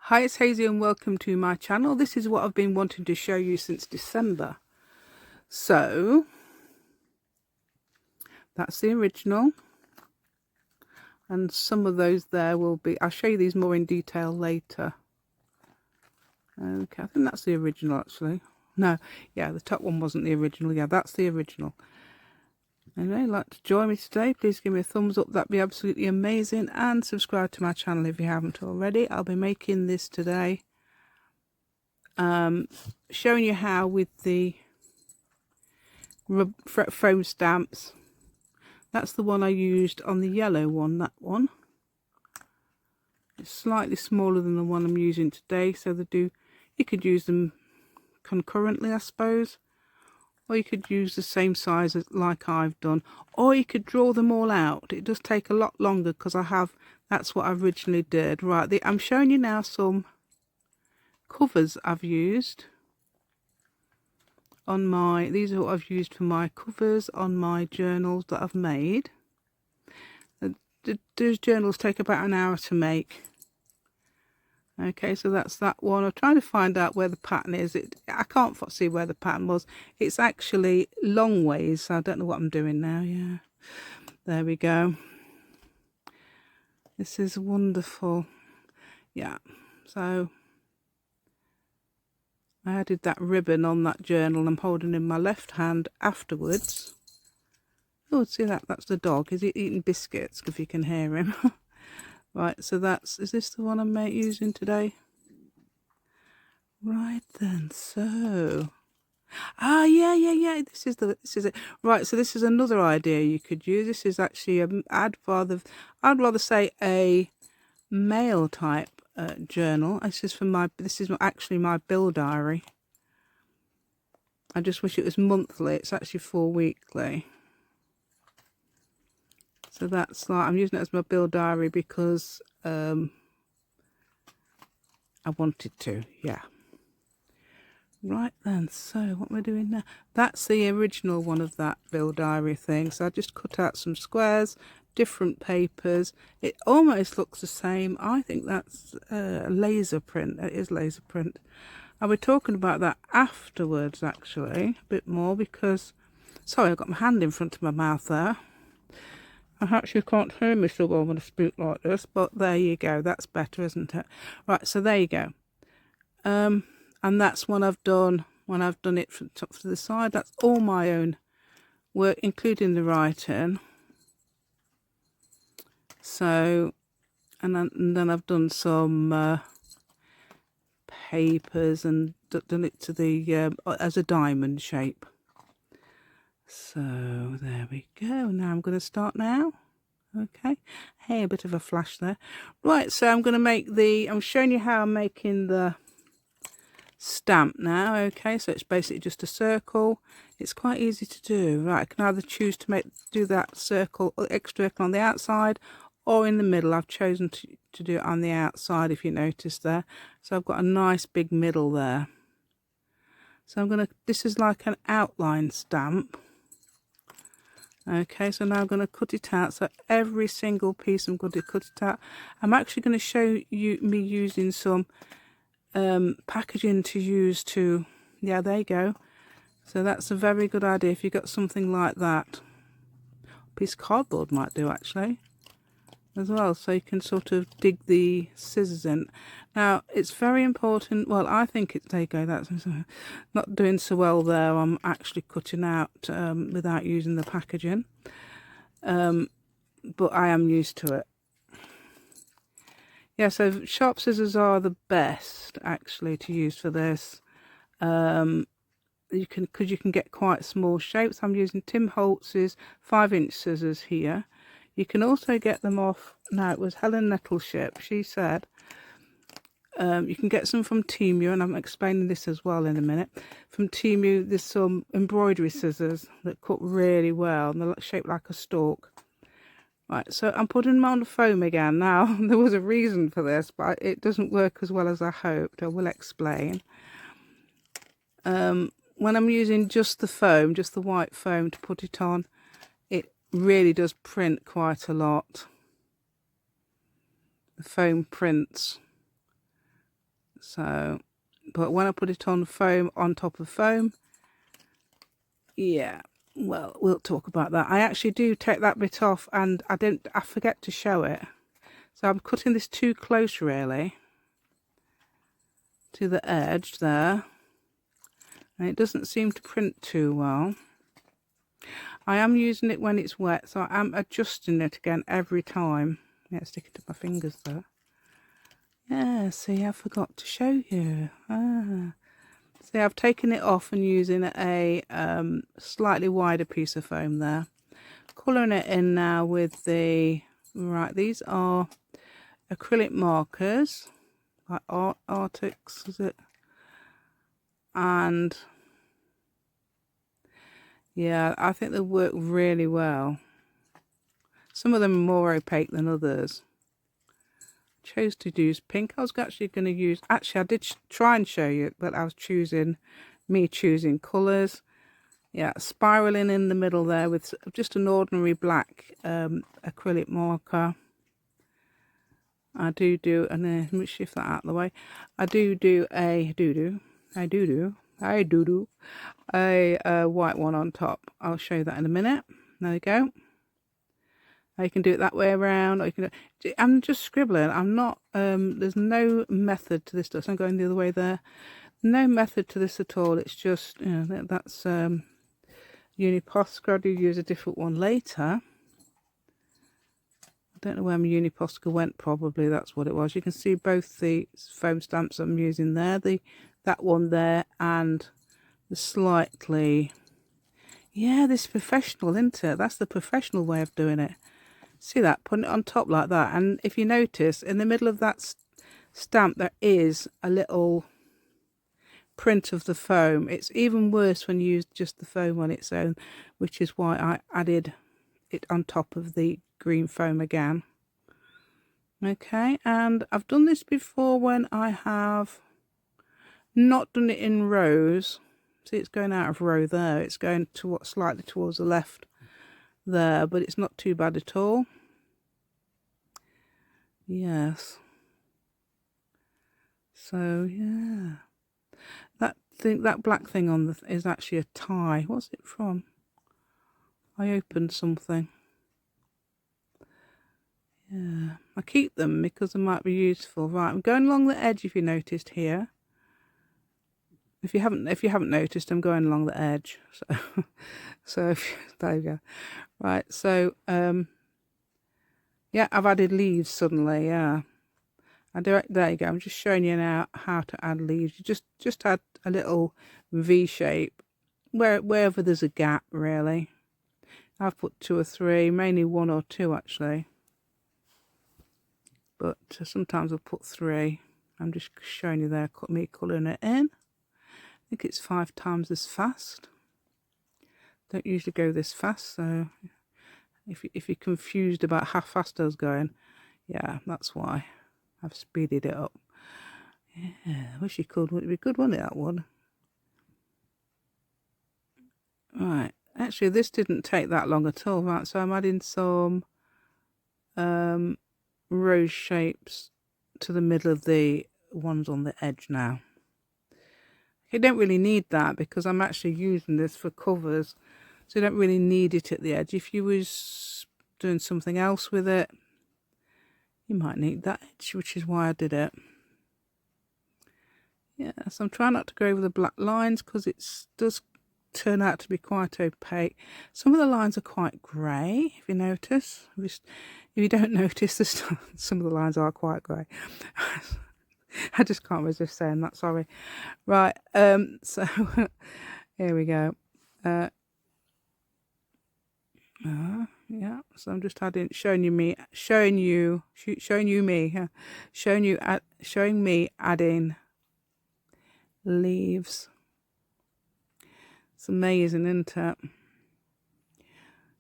Hi, it's Hazy and welcome to my channel. This is what I've been wanting to show you since December. So, that's the original. And some of those there will be, I'll show you these more in detail later. Okay, I think that's the original actually. No, yeah, the top one wasn't the original. Yeah, that's the original. Anyway, if you'd like to join me today, please give me a thumbs up. That'd be absolutely amazing. And subscribe to my channel if you haven't already. I'll be making this today. Showing you how with the foam stamps. That's the one I used on the yellow one, that one. It's slightly smaller than the one I'm using today, so you could use them concurrently, I suppose. Or you could use the same size as like I've done. Or you could draw them all out. It does take a lot longer because that's what I originally did. Right, I'm showing you now some covers I've used on these are what I've used for my covers on my journals that I've made. Those journals take about an hour to make. Okay, so that's that one. I'm trying to find out where the pattern is. I can't see where the pattern was. It's actually long ways, so I don't know what I'm doing now. Yeah, there we go. This is wonderful. Yeah, so I added that ribbon on that journal. I'm holding in my left hand afterwards. Oh, see that's the dog. Is he eating biscuits? If you can hear him. Right, so is this the one I'm using today? Right then, so. Ah, yeah. This is it. Right, so this is another idea you could use. This is actually I'd rather say a mail type journal. This is actually my bill diary. I just wish it was monthly. It's actually 4 weekly. So that's I'm using it as my bill diary because I wanted to, yeah. Right then, so what am I doing now? That's the original one of that bill diary thing. So I just cut out some squares, different papers. It almost looks the same. I think that's laser print. It is laser print. I'll be talking about that afterwards actually, a bit more because, sorry, I've got my hand in front of my mouth there. I actually can't hear me so well when I speak like this, but there you go. That's better, isn't it? Right, so there you go. And that's when I've done it from top to the side. That's all my own work, including the writing. So, and then I've done some papers and done it to the as a diamond shape. So there we go. Now I'm going to start now. Okay, hey, a bit of a flash there. Right, so I'm going to I'm showing you how I'm making the stamp now. Okay, so it's basically just a circle. It's quite easy to do. Right, I can either choose to do that circle, extra circle on the outside or in the middle. I've chosen to do it on the outside, if you notice there. So I've got a nice big middle there. So this is like an outline stamp. Okay, so now I'm going to cut it out. So every single piece I'm going to cut it out. I'm actually going to show you me using some packaging to use to, yeah, there you go. So that's a very good idea if you've got something like that. A piece of cardboard might do actually as well, so you can sort of dig the scissors in. Now it's very important, well I think there you go, that's not doing so well there. I'm actually cutting out without using the packaging, but I am used to it. Yeah, so sharp scissors are the best actually to use for this. Because you can get quite small shapes. I'm using Tim Holtz's 5-inch scissors here. You can also get them off, now it was Helen Nettleship, she said, you can get some from Temu, and I'm explaining this as well in a minute. From Temu, there's some embroidery scissors that cut really well, and they're shaped like a stalk. Right, so I'm putting them on the foam again. Now, there was a reason for this, but it doesn't work as well as I hoped. I will explain. When I'm using just the foam, just the white foam to put it on, it really does print quite a lot. The foam prints So, but when I put it on foam, on top of foam, yeah, well, we'll talk about that. I actually do take that bit off, and I forget to show it. So I'm cutting this too close, really, to the edge there, and it doesn't seem to print too well. I am using it when it's wet, so I am adjusting it again every time. Yeah, it's sticking to my fingers there. Yeah, see, I forgot to show you. See, I've taken it off and using a slightly wider piece of foam there. Colouring it in now with the, right, these are acrylic markers, like Arctics, is it? And yeah, I think they work really well. Some of them are more opaque than others. Chose to use pink. I was actually going to use, actually I did try and show you, but I was choosing colours. Yeah, spiraling in the middle there with just an ordinary black acrylic marker. I do, and then let me shift that out of the way. I do a white one on top. I'll show you that in a minute. There you go. You can do it that way around, or you can do, I'm just scribbling. I'm not, there's no method to this stuff. So I'm going the other way there. No method to this at all. It's just, you know, that's Uniposca. I do use a different one later. I don't know where my Uniposca went, probably that's what it was. You can see both the foam stamps I'm using there, that one there, and the slightly, yeah, this is professional, isn't it? That's the professional way of doing it. See that, putting it on top like that, and if you notice in the middle of that stamp there is a little print of the foam. It's even worse when you use just the foam on its own, which is why I added it on top of the green foam again. Okay, and I've done this before when I have not done it in rows. See, it's going out of row there, it's going to slightly towards the left there, but it's not too bad at all. Yes, so yeah, that black thing on the is actually a tie. What's it from? I opened something. Yeah, I keep them because they might be useful. Right, I'm going along the edge, if you noticed here. If you haven't noticed, I'm going along the edge. So there you go. Right, so yeah, I've added leaves suddenly. Yeah, there you go. I'm just showing you now how to add leaves. You just add a little V shape wherever there's a gap, really. I've put 2 or 3, mainly 1 or 2 actually, but sometimes I'll put 3. I'm just showing you there, me colouring it in. I think it's 5 times as fast. Don't usually go this fast, so if you're confused about how fast I was going, yeah, that's why I've speeded it up. Yeah, I wish you could. Would it be good, wouldn't it, that one? Right, actually this didn't take that long at all. Right, so I'm adding some rose shapes to the middle of the ones on the edge now. You don't really need that because I'm actually using this for covers, so you don't really need it at the edge. If you was doing something else with it, you might need that edge, which is why I did it. Yeah, so I'm trying not to go over the black lines because it does turn out to be quite opaque. Some of the lines are quite grey, if you notice. If you don't notice, some of the lines are quite grey. I just can't resist saying that, sorry. Right, so here we go. Yeah, so I'm just adding, showing me adding leaves. It's amazing, isn't it?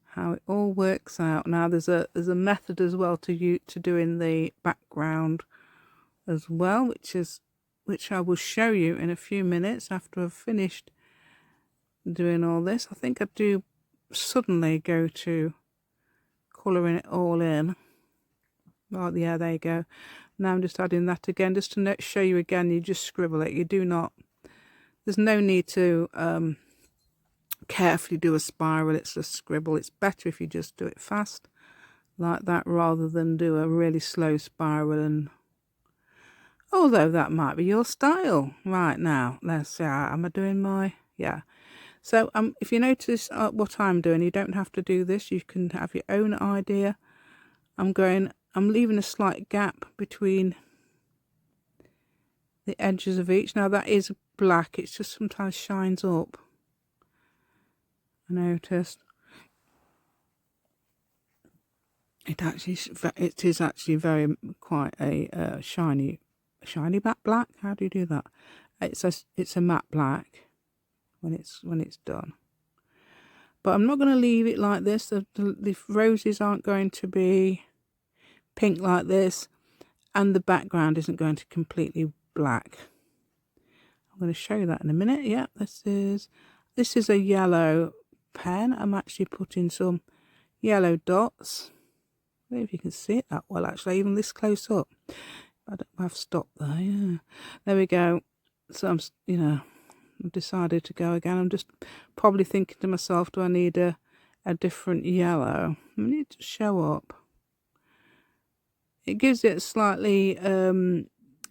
How it all works out. Now there's a method as well to doing the background as well, which I will show you in a few minutes after I've finished doing all this. I think I do suddenly go to colouring it all in. Oh, yeah, there you go. Now I'm just adding that again, just to show you again, you just scribble it. You do not, there's no need to carefully do a spiral. It's a scribble. It's better if you just do it fast like that rather than do a really slow spiral. And although that might be your style. Right, now let's see, am I doing my, yeah. So if you notice what I'm doing, you don't have to do this. You can have your own idea. I'm leaving a slight gap between the edges of each. Now that is black, it's just sometimes shines up. I noticed it is actually very quite a shiny matte black. How do you do that? It's a matte black when it's done. But I'm not going to leave it like this. The roses aren't going to be pink like this, and the background isn't going to completely black. I'm going to show you that in a minute. Yeah, this is a yellow pen. I'm actually putting some yellow dots. I don't know if you can see it that well, actually, even this close up. I've stopped there. Yeah, there we go. So I've decided to go again. I'm just probably thinking to myself, do I need a different yellow? I need to show up. It gives it a slightly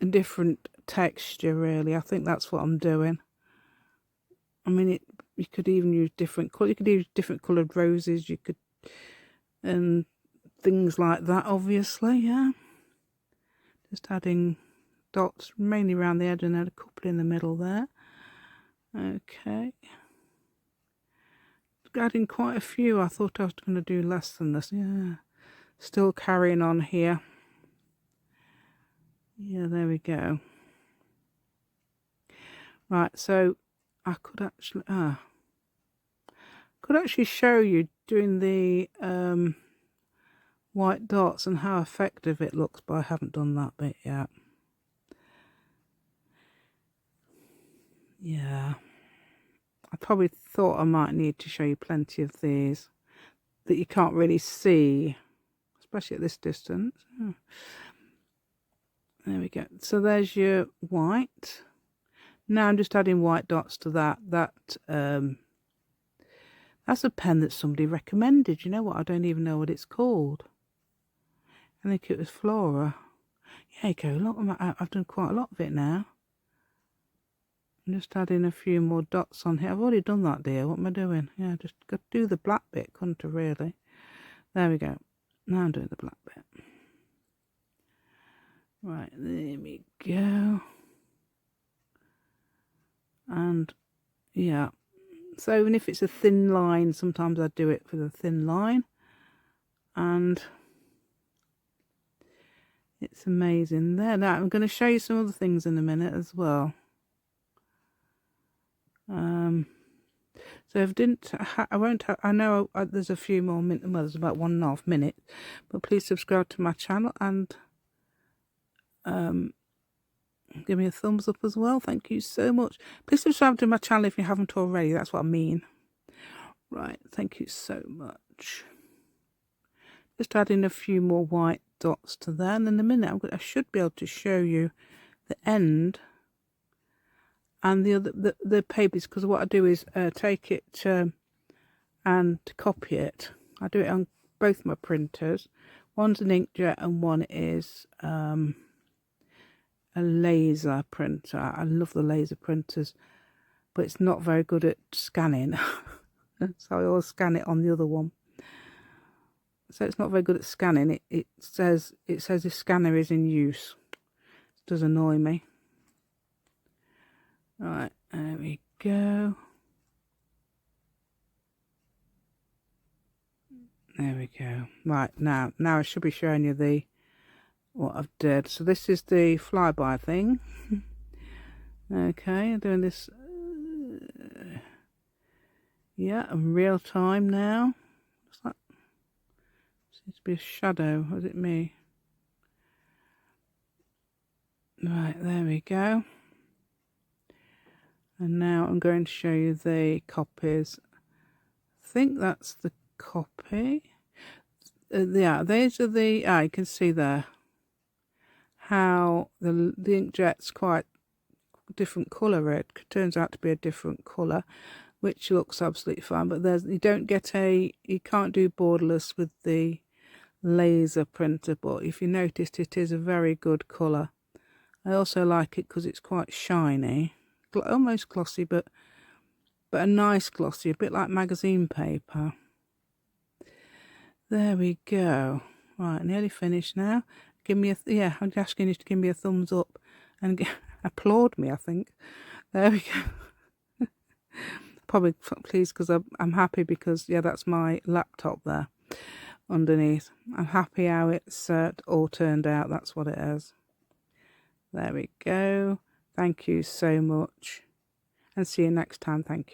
different texture, really. I think that's what I'm doing. I mean, you could even use different colour. You could use different coloured roses. You could, and things like that. Obviously, yeah. Just adding dots mainly around the edge and then a couple in the middle there. Okay. Adding quite a few. I thought I was going to do less than this. Yeah. Still carrying on here. Yeah, there we go. Right, so I could actually show you doing the white dots and how effective it looks, but I haven't done that bit yet. Yeah, I probably thought I might need to show you plenty of these that you can't really see, especially at this distance. Oh. There we go. So there's your white. Now I'm just adding white dots to that. That's a pen that somebody recommended. You know what? I don't even know what it's called. I think it was Flora. Yeah, you go. Look, I've done quite a lot of it now. I'm just adding a few more dots on here. I've already done that, dear. What am I doing? Yeah, just got to do the black bit, couldn't I, really? There we go. Now I'm doing the black bit. Right, there we go. And, yeah. So even if it's a thin line, sometimes I do it for the thin line. And it's amazing there. Now I'm going to show you some other things in a minute as well. So if I won't. I know there's a few more minutes. Well, there's about 1.5 minutes. But please subscribe to my channel and give me a thumbs up as well. Thank you so much. Please subscribe to my channel if you haven't already. That's what I mean. Right. Thank you so much. Just adding a few more white dots to there, and in a minute I should be able to show you the end and the papers, because what I do is take it and copy it. I do it on both my printers. One's an inkjet and one is a laser printer. I love the laser printers, but it's not very good at scanning. So I always scan it on the other one. So it's not very good at scanning. It says the scanner is in use. It does annoy me. Right, there we go. There we go. Right, now I should be showing you what I've did. So this is the flyby thing. Okay, I'm doing this. Yeah, in real time now. What's that? Seems to be a shadow. Was it me? Right, there we go. And now I'm going to show you the copies. I think that's the copy. Yeah, these are the. You can see there. how the inkjet's quite different colour. It turns out to be a different colour, which looks absolutely fine. But you don't get you can't do borderless with the laser printer, but if you noticed, it is a very good colour. I also like it because it's quite shiny, almost glossy, but a nice glossy, a bit like magazine paper. There we go. Right, nearly finished now. Give me yeah, I'm asking you to give me a thumbs up and applaud me, I think. There we go. Probably please, because I'm happy because, yeah, that's my laptop there underneath. I'm happy how it's all turned out. That's what it is. There we go. Thank you so much. And see you next time. Thank you.